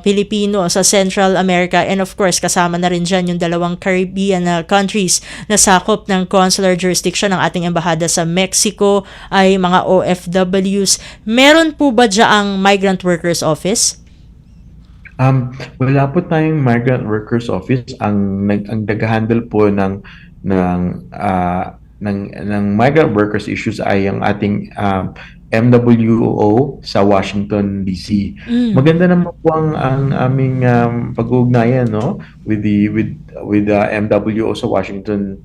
Pilipino sa Central America, and of course kasama na rin dyan yung dalawang Caribbean countries na sakop ng consular jurisdiction ng ating embahada sa Mexico ay mga OFWs. Meron po ba dyaang Migrant Workers Office? Wala po tayong Migrant Workers Office. Ang nag-handle po ng ng migrant workers issues ay ang ating MWO sa Washington DC. Maganda naman po ang aming pag-uugnayan, no, with the MWO sa Washington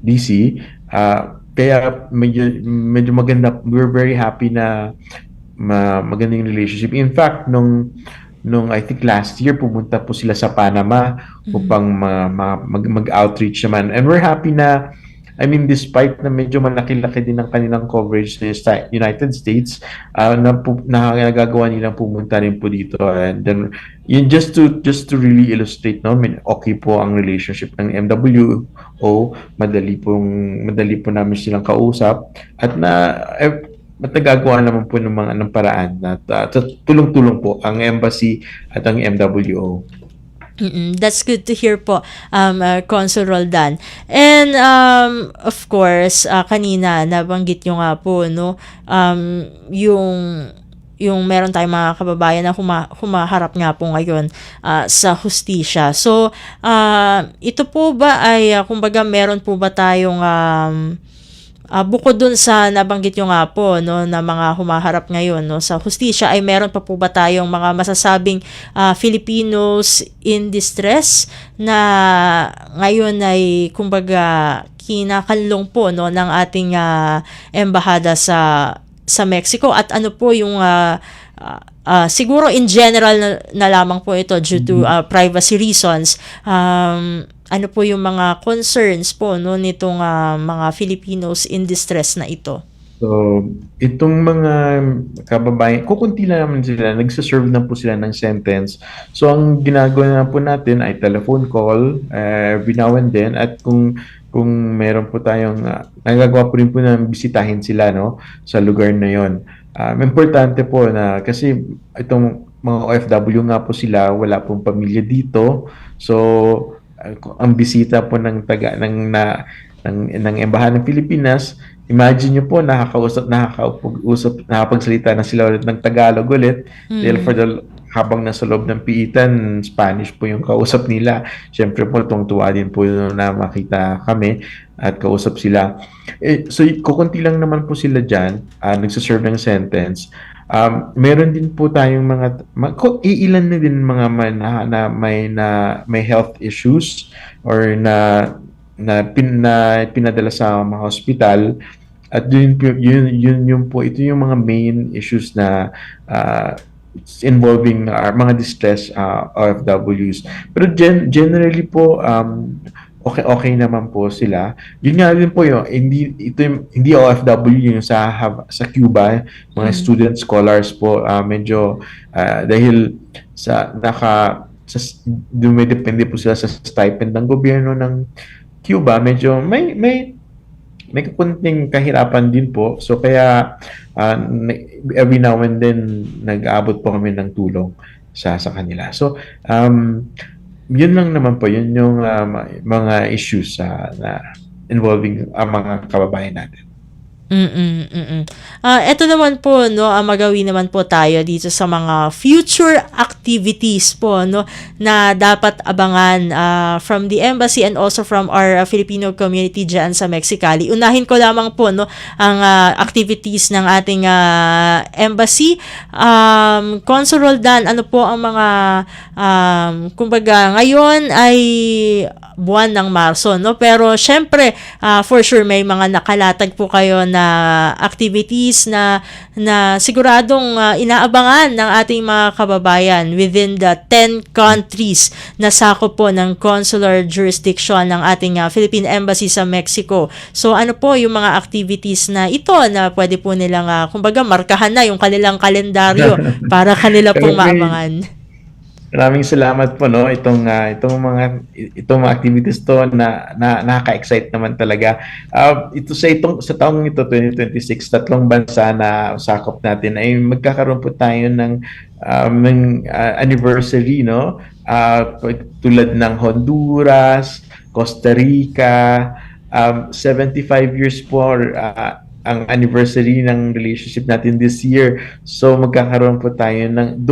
DC. Kaya medyo maganda. We're very happy na magandang relationship. In fact, nung I think last year pumunta po sila sa Panama upang mag-outreach naman. And we're happy na, I mean, despite na medyo malaki-laki din ang kanilang coverage sa United States, nagagawa nilang pumunta rin po dito. And then, yun, just to really illustrate, no, okay po ang relationship ng MWO, madali po namin silang kausap, at nagagawa naman po ng paraan na tulong-tulong po ang embassy at ang MWO. That's good to hear po, Consul Roldan. And of course, kanina nabanggit nyo nga po, no, yung meron tayong mga kababayan na humaharap nga po ngayon sa hustisya. So, ito po ba ay, kumbaga, meron po ba tayong bukod dun sa nabanggit nyo nga po, no, na mga humaharap ngayon, no, sa hustisya, ay meron pa po ba tayong mga masasabing Filipinos in distress na ngayon ay kumbaga kinakanlong po, no, ng ating embahada sa Mexico? At ano po yung siguro in general na lamang po ito due to privacy reasons, ano po yung mga concerns po, no, nitong mga Filipinos in distress na ito? So, itong mga kababayan, kukunti lang naman sila, nagsaserve na po sila ng sentence. So, ang ginagawa na po natin ay telephone call every now and then, at kung meron po tayong nagagawa po rin po na bisitahin sila, no, sa lugar na yon. Importante po na kasi itong mga OFW nga po sila, wala pong pamilya dito. So, ang bisita po ng Embahada ng Pilipinas, imagine nyo po, nakapagsalita na sila ulit ng Tagalog ulit. Dahil habang nasa loob ng piitan, Spanish po yung kausap nila. Siyempre po, tuwang-tuwa din po na makita kami at kausap sila. So, kukunti lang naman po sila dyan, nagsaserve ng sentence. Meron din po tayong iilan na din mga may health issues or na pinadala sa mga hospital, at yun po, ito yung mga main issues na involving mga distress OFWs. Pero generally po, okay naman po sila. Yun nga din po yung hindi OFW yung sa Cuba, mga student scholars po, medyo dahil dumidepende po sila sa stipend ng gobyerno ng Cuba, medyo may kunting kahirapan din po. So kaya every now and then nag-aabot po kami ng tulong sa kanila. So yun lang naman po, yun yung mga issues na involving ang mga kababayan natin. Ito naman po, no, magawin naman po tayo dito sa mga future activities po, no, na dapat abangan from the embassy and also from our Filipino community dyan sa Mexicali. Unahin ko lamang po, no, ang activities ng ating embassy. Consul Roldan, ano po ang mga kumbaga ngayon ay buwan ng Marso, no, pero syempre for sure may mga nakalatag po kayo na activities na siguradong inaabangan ng ating mga kababayan within the 10 countries na sakop po ng consular jurisdiction ng ating Philippine Embassy sa Mexico. So ano po yung mga activities na ito na pwede po nilang kumbaga markahan na yung kanilang kalendaryo para kanila pong maabangan? Maraming salamat po, no, itong mga activities to na nakaka-excite naman talaga. Sa taong ito 2026, 3 bansa na sakop natin ay magkakaroon po tayo ng anniversary, no, tulad ng Honduras, Costa Rica, 75 years po ang anniversary ng relationship natin this year. So magkakaroon po tayo ng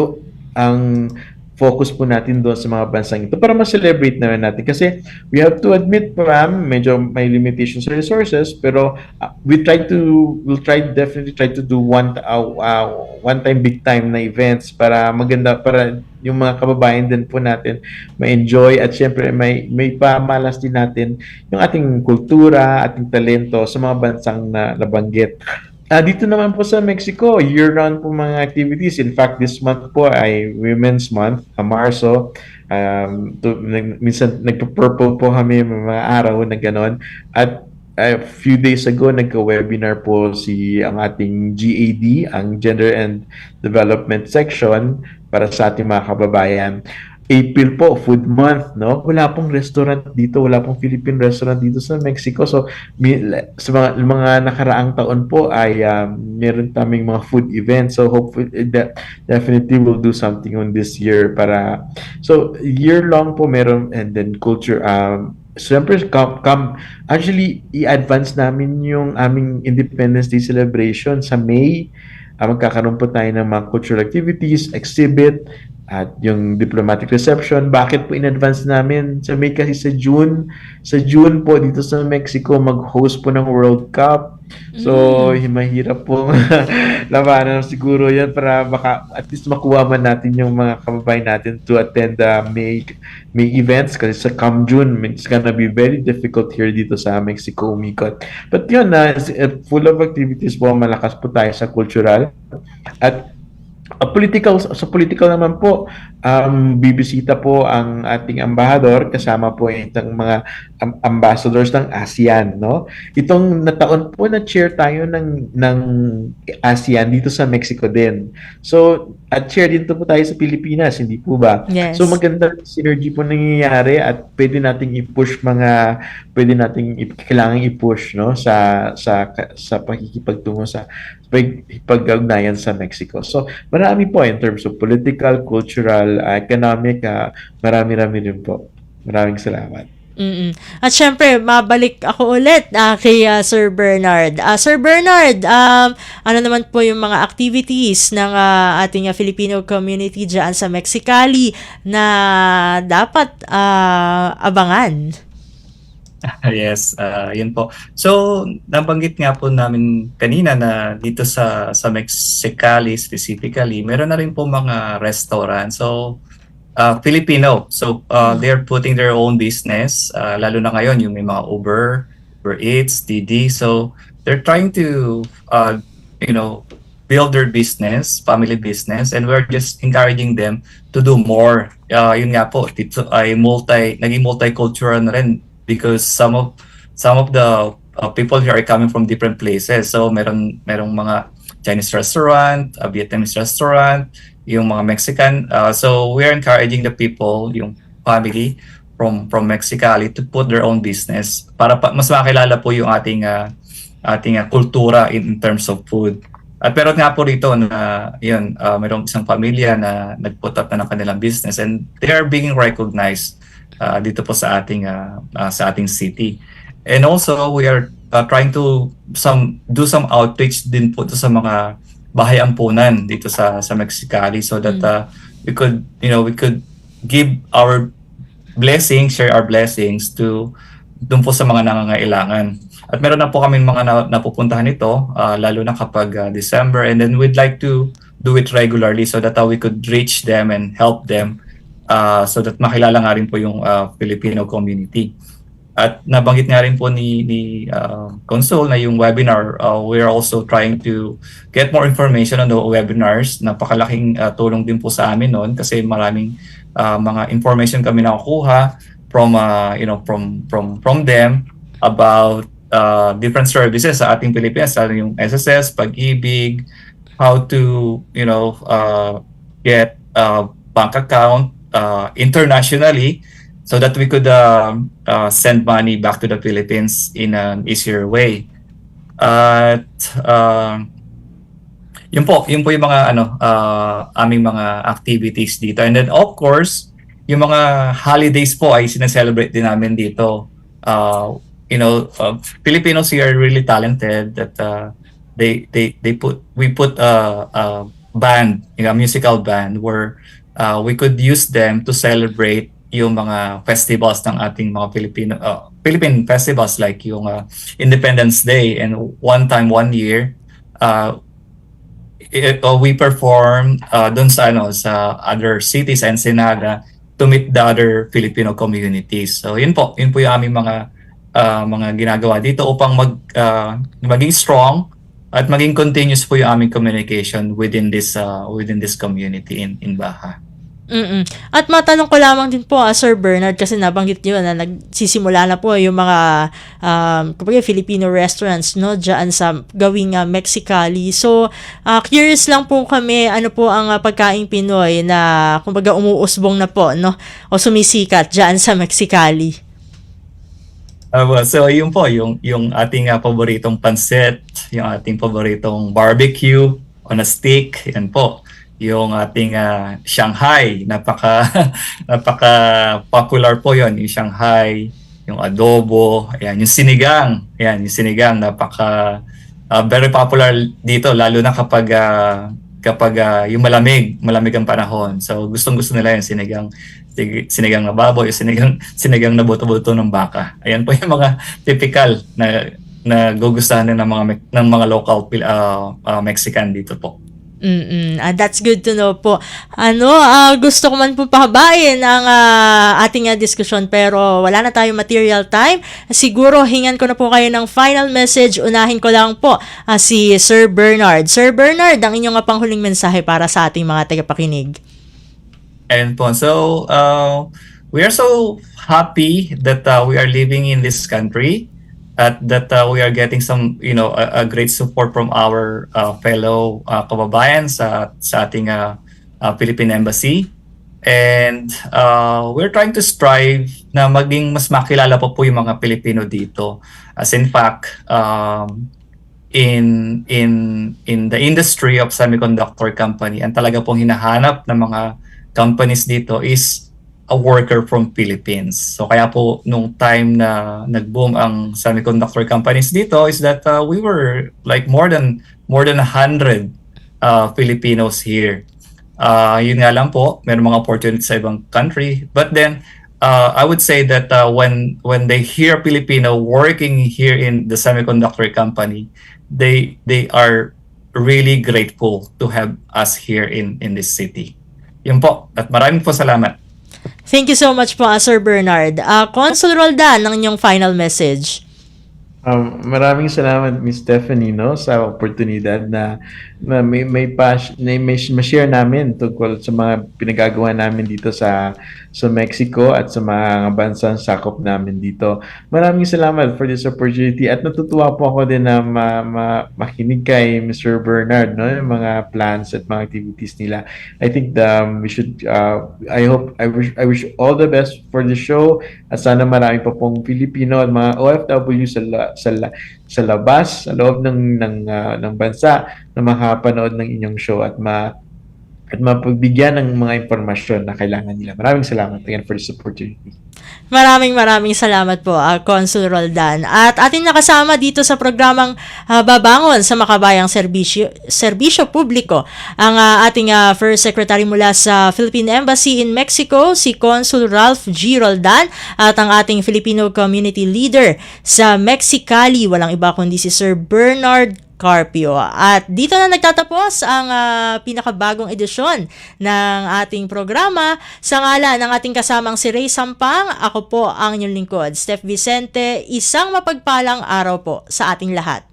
focus po natin doon sa mga bansang ito para ma-celebrate naman natin. Kasi we have to admit, ma'am, medyo may limitations sa resources, pero we'll definitely try to do one time, big time na events para maganda, para yung mga kababayan din po natin ma-enjoy at syempre may pamalas din natin yung ating kultura, ating talento sa mga bansang na nabanggit. Dito naman po sa Mexico, year-round po mga activities. In fact, this month po ay Women's Month, Marso. Minsan nagpo-purple po kami mga araw na ganon. At a few days ago, nagka-webinar po ang ating GAD, ang Gender and Development Section, para sa ating mga kababayan. April po, Food Month, no? Wala pong restaurant dito, wala pong Philippine restaurant dito sa Mexico. So, sa mga nakaraang taon po ay meron taming mga food events. So, hopefully, definitely we'll do something on this year para... So, year-long po meron, and then culture... Siyempre, actually, i-advance namin yung aming Independence Day celebration sa May. Magkakaroon po tayo ng mga cultural activities, exhibit, at yung diplomatic reception. Bakit po in-advance namin sa May? Kasi sa June po dito sa Mexico, mag-host po ng World Cup. So, mahirap po labanan siguro yan para baka at least makuha man natin yung mga kababayan natin to attend the May events kasi sa come June, it's gonna be very difficult here dito sa Mexico umikot. But yun, full of activities po, malakas po tayo sa cultural. At sa political naman po, bibisita po ang ating ambassador kasama po itong mga ambassadors ng ASEAN, no? Itong nataon po na chair tayo ng ASEAN dito sa Mexico din. So, at chair dito po tayo sa Pilipinas, hindi po ba? Yes. So, maganda synergy po nangyayari at pwede nating kailangang i-push, no, sa pakikipagtungo sa pag-ugnayan sa Mexico. So, marami po in terms of political, cultural, economic, marami-rami rin po. Maraming salamat. At syempre, mabalik ako ulit kay Sir Bernard. Sir Bernard, ano naman po yung mga activities ng ating Filipino community dyan sa Mexicali na dapat abangan? Yes, yun po. So, nabanggit nga po namin kanina na dito sa Mexicali specifically, meron na rin po mga restaurant. So, Filipino. So, they're putting their own business. Lalo na ngayon, yung may mga Uber Eats, DD. So, they're trying to, build their business, family business, and we're just encouraging them to do more. Yun nga po, dito ay naging multicultural na rin because some of the people here are coming from different places. So, merong mga Chinese restaurant, Vietnamese restaurant, yung mga Mexican. So we're encouraging the people, yung family from Mexicali to put their own business para mas makilala po yung ating kultura in terms of food. At pero nga po rito na yun, mayroong isang pamilya na nag-put up na ng kanilang business and they are being recognized dito po sa ating city. And also we are trying to do some outreach din po sa mga bahay ampunan dito sa Mexicali so that we could give our blessings, share our blessings to dun po sa mga nangangailangan. At meron na po kaming mga napupuntahan ito lalo na kapag December, and then we'd like to do it regularly so that we could reach them and help them so that makilala nga rin po yung Filipino community. At nabanggit nga rin po ni Consul na yung webinar, we're also trying to get more information on the webinars. Napakalaking tulong din po sa amin noon kasi maraming mga information kami nakukuha from them about different services sa ating Pilipinas, lalo yung SSS, Pag-ibig, how to get bank account internationally so that we could send money back to the Philippines in an easier way. At yun po yung mga aming mga activities dito. And then of course, yung mga holidays po ay sineselebrate din namin dito. Filipinos here are really talented that we put a band, a musical band where we could use them to celebrate yung mga festivals ng ating mga Philippine festivals like yung Independence Day, and one year we perform doon sa sa other cities and Ensenada to meet the other Filipino communities. So yun po yung aming mga ginagawa dito upang maging strong at maging continuous po yung aming communication within this community in Baha. At matanong ko lamang din po, Sir Bernard, kasi nabanggit niyo na nagsisimula na po yung mga kumbaga Filipino restaurants, no, diyan sa gawing Mexicali. So, curious lang po kami, ano po ang pagkaing Pinoy na kumbaga umuusbong na po, no, o sumisikat diyan sa Mexicali? So yun po yung ating paboritong pancit, yung ating paboritong barbecue on a stick, yan po. Yung ating Shanghai, napaka popular po yon, yung Shanghai, yung adobo, ayan, yung sinigang, napaka very popular dito, lalo na kapag yung malamig ang panahon. So gustong-gusto nila yung sinigang na baboy, sinigang na buto-buto ng baka. Ayan po yung mga typical na gugustuhan ng mga local Mexican dito po. That's good to know po. Gusto ko man po pahabain ang ating diskusyon, pero wala na tayong material time. Siguro hingan ko na po kayo ng final message. Unahin ko lang po si Sir Bernard. Sir Bernard, ang inyong panghuling mensahe para sa ating mga tagapakinig. And po, so we are so happy that we are living in this country, at that we are getting some a great support from our fellow kababayan sa ating Philippine Embassy, and we're trying to strive na maging mas makilala po yung mga Pilipino dito, as in fact in the industry of semiconductor company, ang talaga pong hinahanap ng mga companies dito is a worker from Philippines. So kaya po nung time na nag-boom ang semiconductor companies dito is that we were like more than 100 Filipinos here. Yun nga lang po, meron mga opportunities sa ibang country. But then I would say that when they hear Filipino working here in the semiconductor company, they are really grateful to have us here in this city. Yun po, at maraming po salamat. Thank you so much po, Sir Bernard. Consul Roldan, ang inyong final message. Maraming salamat, Miss Stephanie, no, sa oportunidad na may ma-share namin tungkol sa mga pinagagawa namin dito sa Mexico at sa mga bansang sakop namin dito. Maraming salamat for this opportunity, at natutuwa po ako din na makinig kay Mr. Bernard, no, yung mga plans at mga activities nila. I think we should I wish all the best for the show, at sana marami pa pong Filipino at mga OFW sa labas, sa loob ng bansa na makapanood ng inyong show at mapagbigyan ng mga impormasyon na kailangan nila. Maraming salamat again for this opportunity. Maraming salamat po, Consul Roldan. At ating nakasama dito sa programang Babangon sa Makabayang Serbisyo Publiko ang ating First Secretary mula sa Philippine Embassy in Mexico, si Consul Ralph G. Roldan, at ang ating Filipino Community Leader sa Mexicali, walang iba kundi si Sir Bernard Carpio. At dito na nagtatapos ang pinakabagong edisyon ng ating programa. Sa ngalan ng ating kasamang si Ray Sampang, ako po ang inyong lingkod, Steph Vicente. Isang mapagpalang araw po sa ating lahat.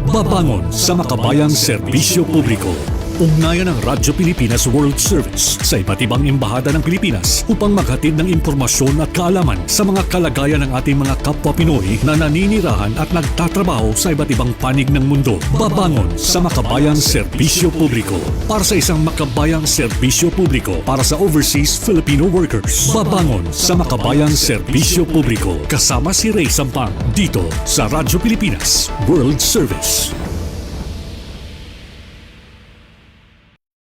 Babangon sa Makabayang Serbisyo Publiko. Ugnayan ng Radyo Pilipinas World Service sa iba't ibang embahada ng Pilipinas upang maghatid ng impormasyon at kaalaman sa mga kalagayan ng ating mga kapwa Pinoy na naninirahan at nagtatrabaho sa iba't ibang panig ng mundo. Babangon sa Makabayang Serbisyo Publiko para sa isang makabayang serbisyo publiko para sa overseas Filipino workers. Babangon sa Makabayang Serbisyo Publiko kasama si Ray Sampang dito sa Radyo Pilipinas World Service.